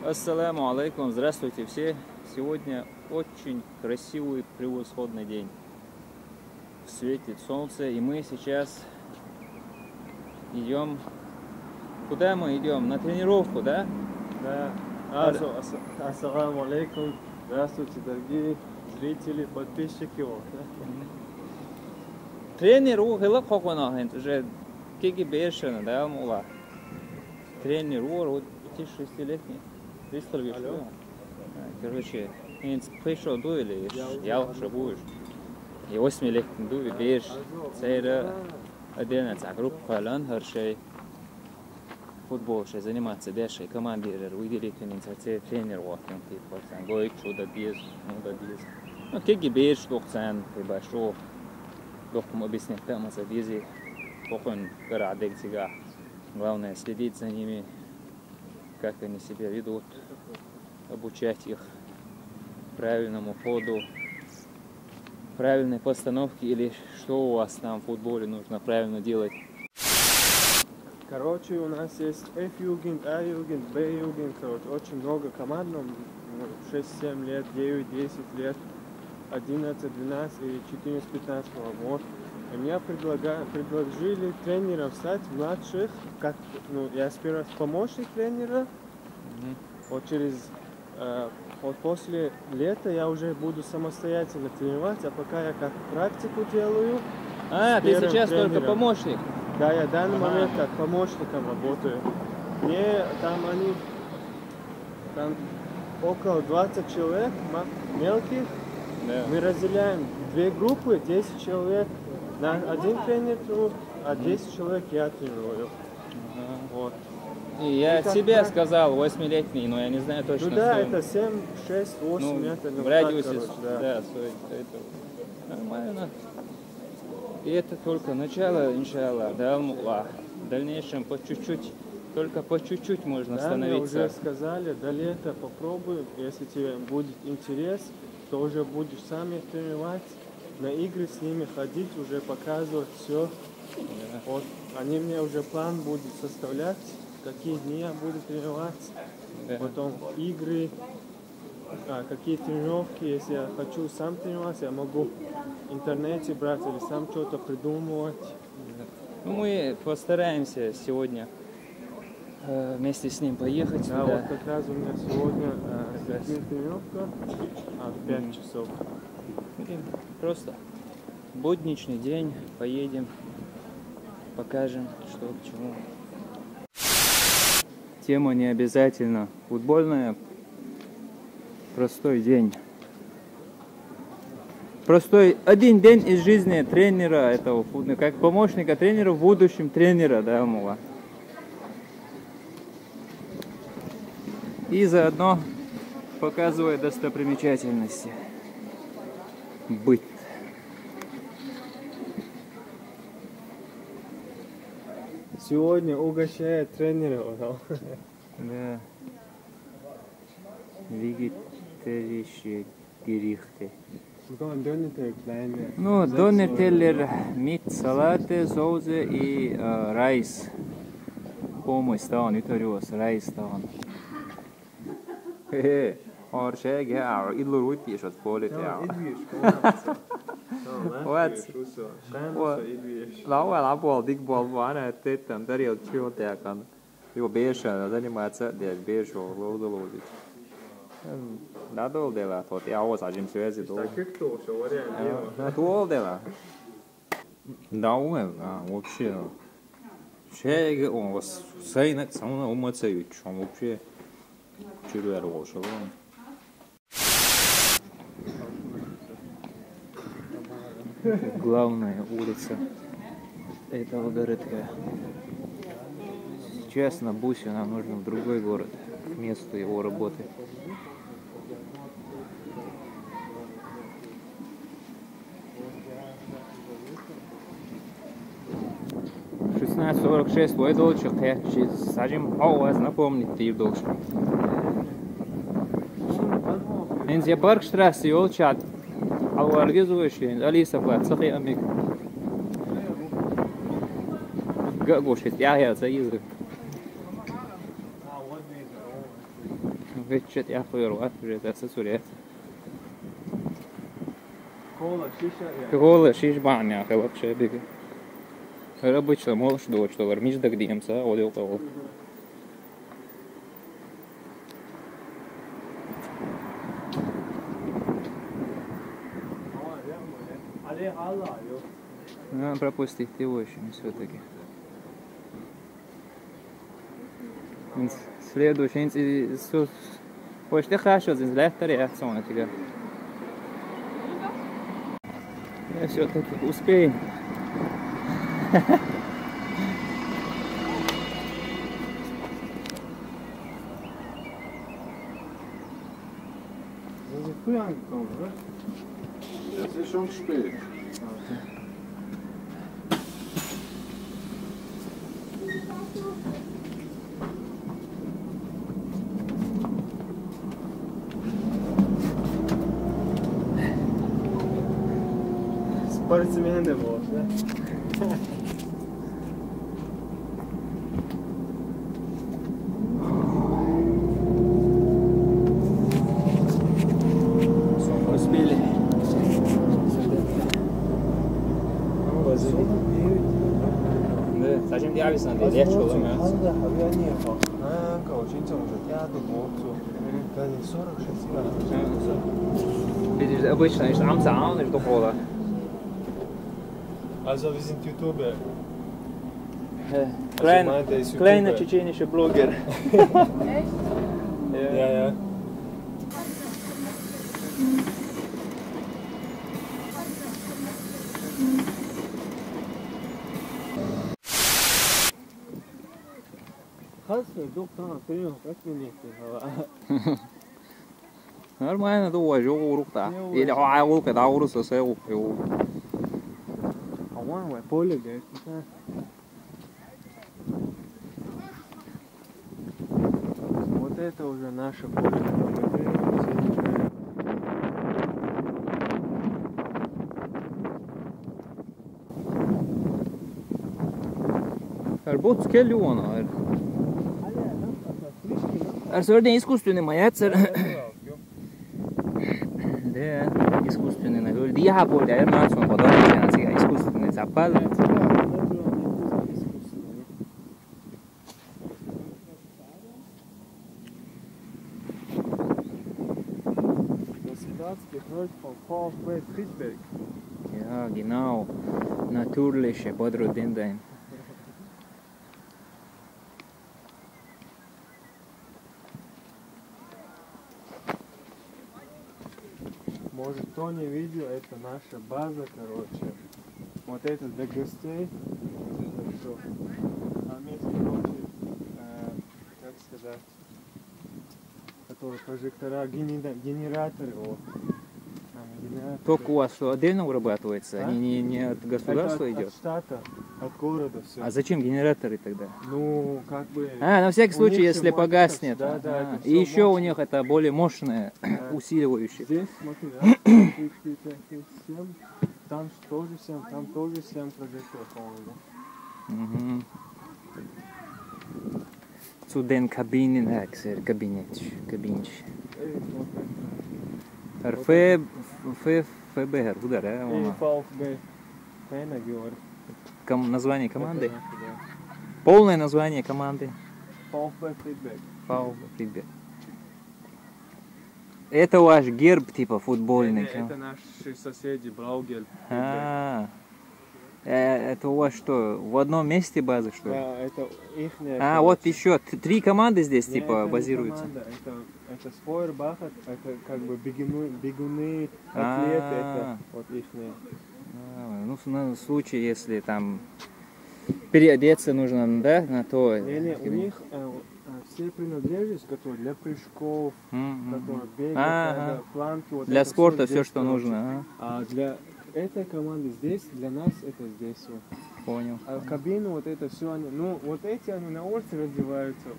Ассаляму алейкум, здравствуйте все. Сегодня очень красивый, превосходный день. Светит солнце, и мы сейчас идем. Куда мы идем? На тренировку, да? Да. Ассаламу алейкум. Здравствуйте, дорогие зрители, подписчики. Тренер ухила коконахент уже кеги бешено, да, мула. Тренер вот 6-летний. Короче, пришел дуэли, я уже будешь. И 8-летний дуэли беш. Цейра один группа falan her şey futbol şey заниматься дальше командир выделить инициативу тренер waktin типа sen goik şurada biz burada biz. Ну кеги беш doksan большой докум объяснить там за бизи покон градик сега. Главное следить за ними, как они себя ведут, обучать их правильному ходу, правильной постановке или что у вас там в футболе нужно правильно делать. Короче, у нас есть F-югент, A-югент, B-югент, короче, очень много команд, 6-7 лет, 9-10 лет, 11, 12 и 14-15 вот. И мне предложили тренером стать младших, как, я сперва помощник тренера, вот вот после лета я уже буду самостоятельно тренировать, а пока я как практику делаю. Ты сейчас тренером. Только помощник? Да, я в данный момент как помощником работаю. Мне там около 20 человек мелких. Да. Мы разделяем две группы, 10 человек. На один тренер, а 10 человек я тренирую. Вот. И я тебе сказал 8-летний, но я не знаю точно. Ну да, это 7, 6, 8, это в радиусе, короче, да. Это нормально. И это только начало, иншаллах, да, Аллах. В дальнейшем по чуть-чуть, только по чуть-чуть можно становиться. Мне уже сказали, до лета попробуй, если тебе будет интерес, то уже будешь сами тренировать, на игры с ними ходить, уже показывать все. Да. Вот, они мне уже план будут составлять, какие дни я буду тренироваться, да. Потом игры, какие тренировки, если я хочу сам тренироваться, я могу в интернете брать или сам что-то придумывать. Да. Ну, мы постараемся сегодня вместе с ним поехать. Да, вот как раз у меня сегодня тренировка в 5 часов. Просто будничный день, поедем, покажем, что к чему. Тема не обязательно футбольная, простой день. Простой один день из жизни тренера этого футбола, как помощника тренера, в будущем тренера, да, мула. И заодно показывает достопримечательности. Быть. Сегодня угощает тренера. Да. Вегетаrische Gerichte. Ну, донер-теллер, mit салате, соусе и райс. Помощь там, виториос, райс там. Har sig här, idlar ut i kött på lite ja. Лауа лабол дик бол вана тетам дарил чиотякан. Его беша, занимается дел бешо, лоудолоди. Надо дела, тот я вот ажим связи до. Тол дела. Да, вообще. Чей он вас сейнет самого умацеют, чем вообще чурер волшебно. Главная улица этого городка. Сейчас на бусе нам нужно в другой город, к месту его работы. В 16:46 выдолчик, сажим вас напомнить ты должен. Энзе Паркштрассе Олчат. Алваргизующий, Алиса Плат, Сахи Амик. Гошит, я за язык. Вечет я поверла, уже это сосурец. Кола, шиша. Кола, шиш баня, как вообще беги. Обычно можешь думать, что вармишь до гдемца, а вот кого. Надо пропустить его еще все-таки. Следующий, почти хорошо, здесь легкая реакция тебя. Я все-таки успеем. Früh angekommen, oder? Es ist schon spät. Спортсмен de was, ne? Успели. Да, зачем делать надо? Легче было, да? Видишь, обычно ist am Zaun, ist doch wohl. Also wir sind YouTuber. Kleiner tschetschenischer Blogger. Echt? Ja, ja. Хорошо, доктор, прием, как мне Нормально, да, уважу рук-то. Или рук, это урус, все рук. А вон мой поле, говорит, вот это уже наше поле. Работа скеллиона. Сегодня искусственный маяцер. Да, искусственный наверное. Я понял, я мать он подал, искусственный запал. Von VfB Friedberg. Ja, genau. Natürliche Bodrodendein. Может, кто не видел, это наша база, короче. Вот это для гостей. Это все. А вместе, короче, как сказать, которые прожектора, генераторы. Вот. Только у вас что, отдельно вырабатывается? Они не от государства это идет? От штата, от города все. А зачем генераторы тогда? Ну, как бы... На всякий случай, них если все погаснет. Да, да, это И еще у мощно. них это более мощное, усиливающее. Здесь, смотри, раз, 2, 3, 4, 5, 6, 7. Там тоже 7, там тоже 7 прожекторов, по-моему. Zu den Kabinen, Kabinett. ФБР, удар, И VfB. Правильно говорю? Название команды? Это наше, да. Полное название команды? VfB Friedberg. VfB Friedberg. Это ваш герб типа футбольный? Это наши соседи, Блаугель. Это у вас что, в одном месте базы, что ли? Да, это их. Вот еще 3 команды здесь типа это базируются? Это Фойербах, это как бы бегуны, атлеты, это вот их. Ну, на случай, если там переодеться нужно, да, на то. Не, у них все принадлежности, которые для прыжков, которые бегают, планки. Вот для спорта все, что нужно. А для этой команды здесь, для нас это здесь вот. Понял. А кабину вот это все, ну вот эти они на улице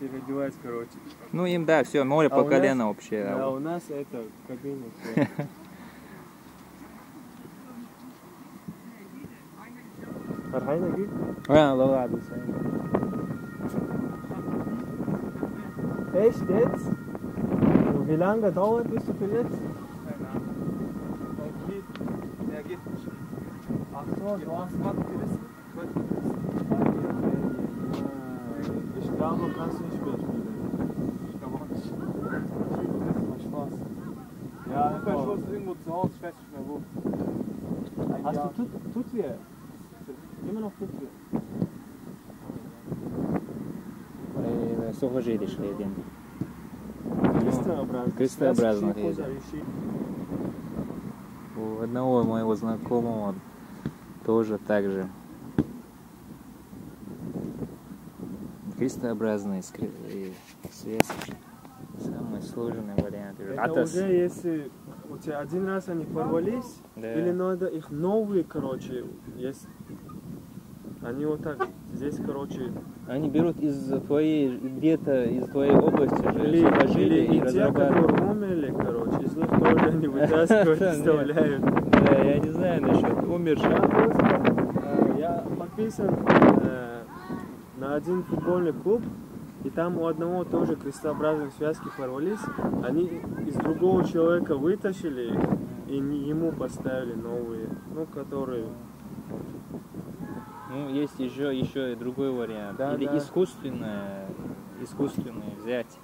переодеваются, короче. Ну им да, все, море по колено вообще. Да, у нас это кабина все. Архайна гид? Ладно. Echt jetzt? Wie lange dauert bist du für jetzt? Er geht nicht. Ach so, du hast gerade gerissen. Ich glaube, du kannst nicht mehr spielen. Ich glaube auch nicht. Spaß. Ja, ich war schon irgendwo zu Hause, ich weiß nicht mehr wo. Hast du tut weh? Immer noch tut weh. Сухожилищный один. Крестообразно. У одного моего знакомого тоже так же. Крестообразные связки. Самый сложный вариант. Это уже если у тебя один раз они порвались, Да. или надо их новые, короче, есть. Они вот так, здесь, короче, Они берут из твоей, где-то из твоей области же или и и те, разрабатывают. которые умерли, короче, из них тоже они вытаскивают, вставляют. Да, я не знаю насчет умерших. Я подписан на один футбольный клуб, и там у одного тоже крестообразные связки порвались. Они из другого человека вытащили их и ему поставили новые, ну, которые... Ну, есть еще и другой вариант. Да, Или да. искусственное взять.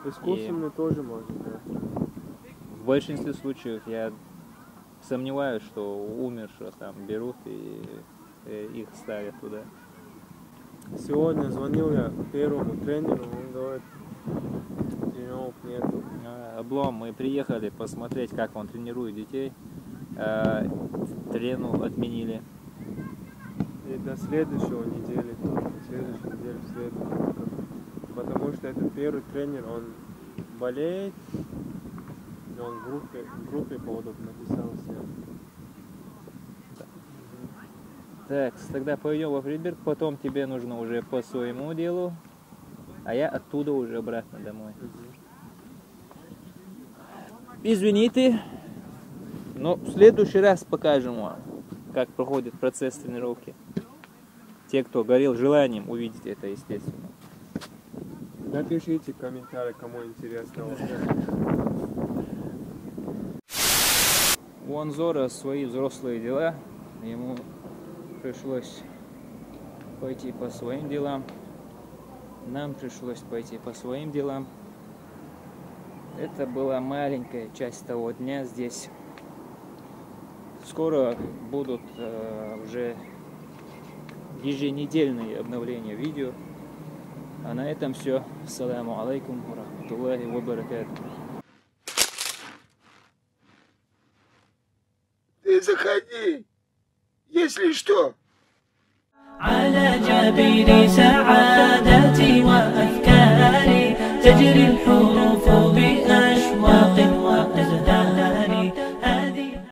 Искусственные тоже можно, да. В большинстве случаев я сомневаюсь, что умершего там берут и их ставят туда. Сегодня звонил я первому тренеру, он говорит, тренировок нету. Облом, мы приехали посмотреть, как он тренирует детей. Трену отменили. И до следующего недели, в следующую. Потому что этот первый тренер, он болеет, и он в группе поводов написал всем. Так, тогда пойдем во Фридберг, потом тебе нужно уже по своему делу, а я оттуда уже обратно домой. Извините, но в следующий раз покажем вам, как проходит процесс тренировки. Те, кто горел желанием увидеть это, естественно. Напишите комментарий, кому интересно. У Анзора свои взрослые дела, ему пришлось пойти по своим делам, нам пришлось пойти по своим делам. Это была маленькая часть того дня здесь. Скоро будут уже еженедельные обновления видео. А на этом все. Ассаламу алейкум ва рахматуллахи ва баракатуху. Ты заходи, если что. على جبين سعادتي وأفكاري تجري الحروف بأشواق